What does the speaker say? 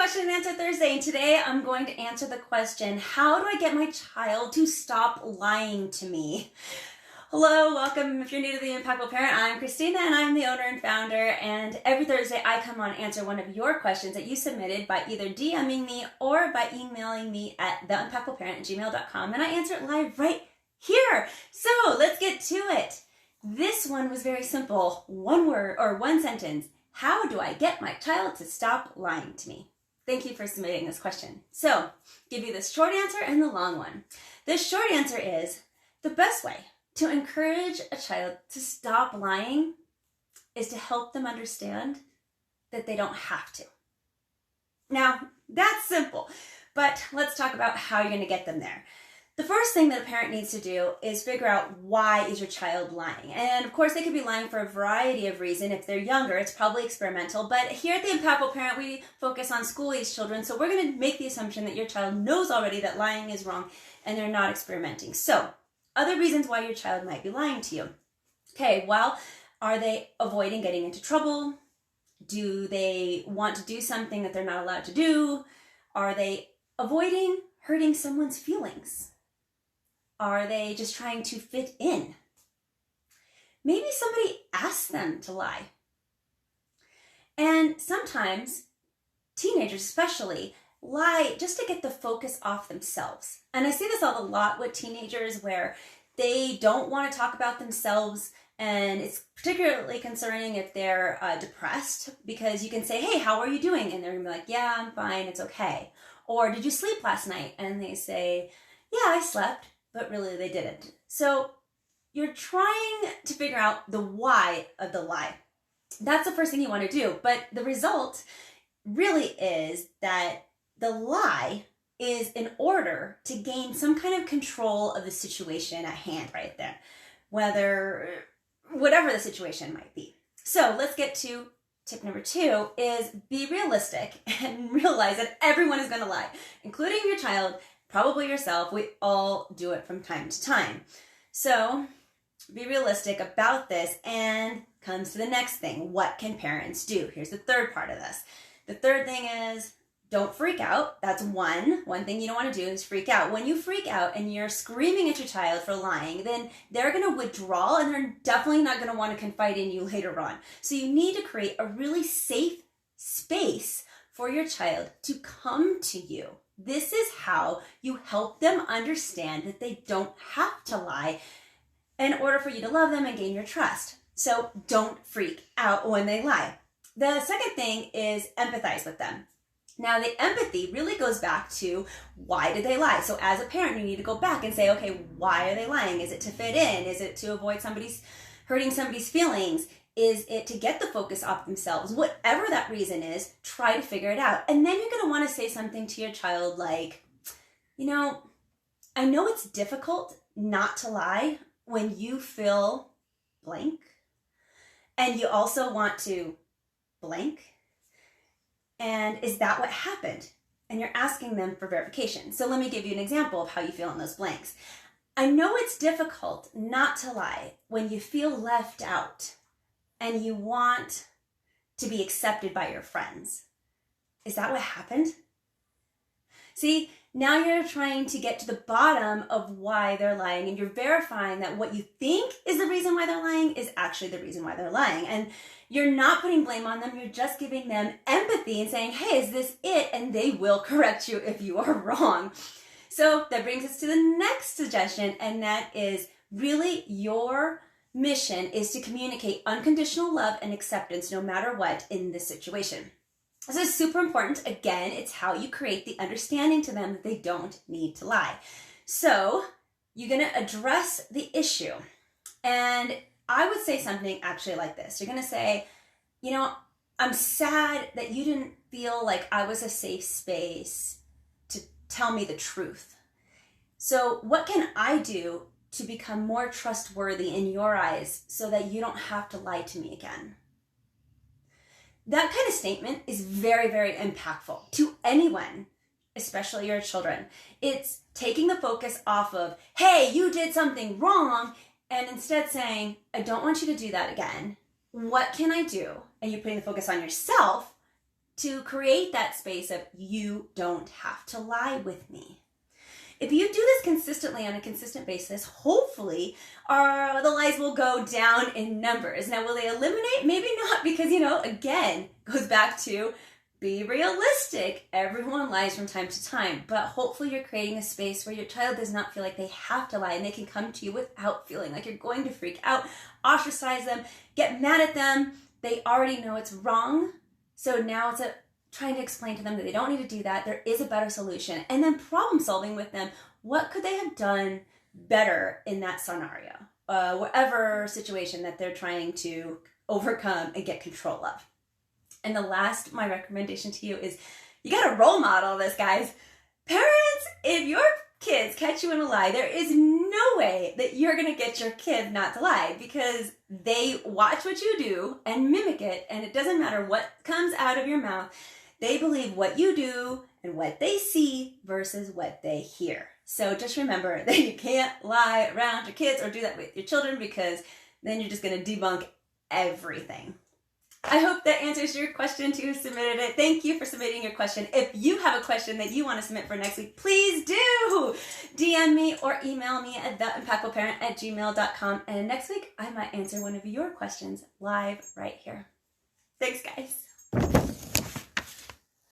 Question and Answer Thursday, and today I'm going to answer the question, how do I get my child to stop lying to me? Hello, welcome. If you're new to The Impactful Parent, I'm Christina and I'm the owner and founder, and every Thursday I come on and answer one of your questions that you submitted by either DMing me or by emailing me at theimpactfulparent@gmail.com, and I answer it live right here. So let's get to it. This one was very simple. One word or one sentence. How do I get my child to stop lying to me? Thank you for submitting this question. So, give you the short answer and the long one. The short answer is the best way to encourage a child to stop lying is to help them understand that they don't have to. Now, that's simple, but let's talk about how you're going to get them there. The first thing that a parent needs to do is figure out, why is your child lying? And of course, they could be lying for a variety of reasons. If they're younger, it's probably experimental. But here at The Impactful Parent, we focus on school-age children. So we're going to make the assumption that your child knows already that lying is wrong and they're not experimenting. So other reasons why your child might be lying to you. Okay, well, are they avoiding getting into trouble? Do they want to do something that they're not allowed to do? Are they avoiding hurting someone's feelings? Are they just trying to fit in? Maybe somebody asked them to lie. And sometimes, teenagers especially, lie just to get the focus off themselves. And I see this a lot with teenagers where they don't want to talk about themselves, and it's particularly concerning if they're depressed, because you can say, hey, how are you doing? And they're going to be like, yeah, I'm fine, it's okay. Or did you sleep last night? And they say, yeah, I slept. But really they didn't. So you're trying to figure out the why of the lie. That's the first thing you want to do. But the result really is that the lie is in order to gain some kind of control of the situation at hand right there, whatever the situation might be. So let's get to tip number 2 is be realistic and realize that everyone is going to lie, including your child, probably yourself. We all do it from time to time. So be realistic about this, and comes to the next thing. What can parents do? Here's the third part of this. The third thing is don't freak out. That's one thing you don't want to do is freak out. When you freak out and you're screaming at your child for lying, then they're going to withdraw and they're definitely not going to want to confide in you later on. So you need to create a really safe space for your child to come to you. This is how you help them understand that they don't have to lie in order for you to love them and gain your trust. So don't freak out when they lie. The second thing is empathize with them. Now, the empathy really goes back to, why did they lie? So as a parent, you need to go back and say, okay, why are they lying? Is it to fit in? Is it to avoid hurting somebody's feelings? Is it to get the focus off themselves? Whatever that reason is, try to figure it out. And then you're going to want to say something to your child like, I know it's difficult not to lie when you feel blank, and you also want to blank. And is that what happened? And you're asking them for verification. So let me give you an example of how you feel in those blanks. I know it's difficult not to lie when you feel left out and you want to be accepted by your friends. Is that what happened? See, now you're trying to get to the bottom of why they're lying, and you're verifying that what you think is the reason why they're lying is actually the reason why they're lying. And you're not putting blame on them, you're just giving them empathy and saying, hey, is this it? And they will correct you if you are wrong. So that brings us to the next suggestion, and that is really your mission is to communicate unconditional love and acceptance no matter what in this situation. This is super important. Again, it's how you create the understanding to them that they don't need to lie. So you're going to address the issue. And I would say something actually like this. You're going to say, I'm sad that you didn't feel like I was a safe space to tell me the truth. So what can I do to become more trustworthy in your eyes so that you don't have to lie to me again? That kind of statement is very, very impactful to anyone, especially your children. It's taking the focus off of, hey, you did something wrong, and instead saying, I don't want you to do that again. What can I do? And you're putting the focus on yourself to create that space of you don't have to lie with me. If you do this consistently on a consistent basis, hopefully the lies will go down in numbers. Now, will they eliminate? Maybe not, because, again, goes back to be realistic. Everyone lies from time to time, but hopefully you're creating a space where your child does not feel like they have to lie, and they can come to you without feeling like you're going to freak out, ostracize them, get mad at them. They already know it's wrong. So now it's trying to explain to them that they don't need to do that. There is a better solution. And then problem solving with them. What could they have done better in that scenario? Whatever situation that they're trying to overcome and get control of. And my recommendation to you is you got to role model this, guys. Parents, if your kids catch you in a lie, there is no way that you're going to get your kid not to lie, because they watch what you do and mimic it, and it doesn't matter what comes out of your mouth. They believe what you do and what they see versus what they hear. So just remember that you can't lie around your kids or do that with your children, because then you're just going to debunk everything. I hope that answers your question too. Submitted it. Thank you for submitting your question. If you have a question that you want to submit for next week, please do DM me or email me at theimpactfulparent@gmail.com. And next week, I might answer one of your questions live right here. Thanks, guys.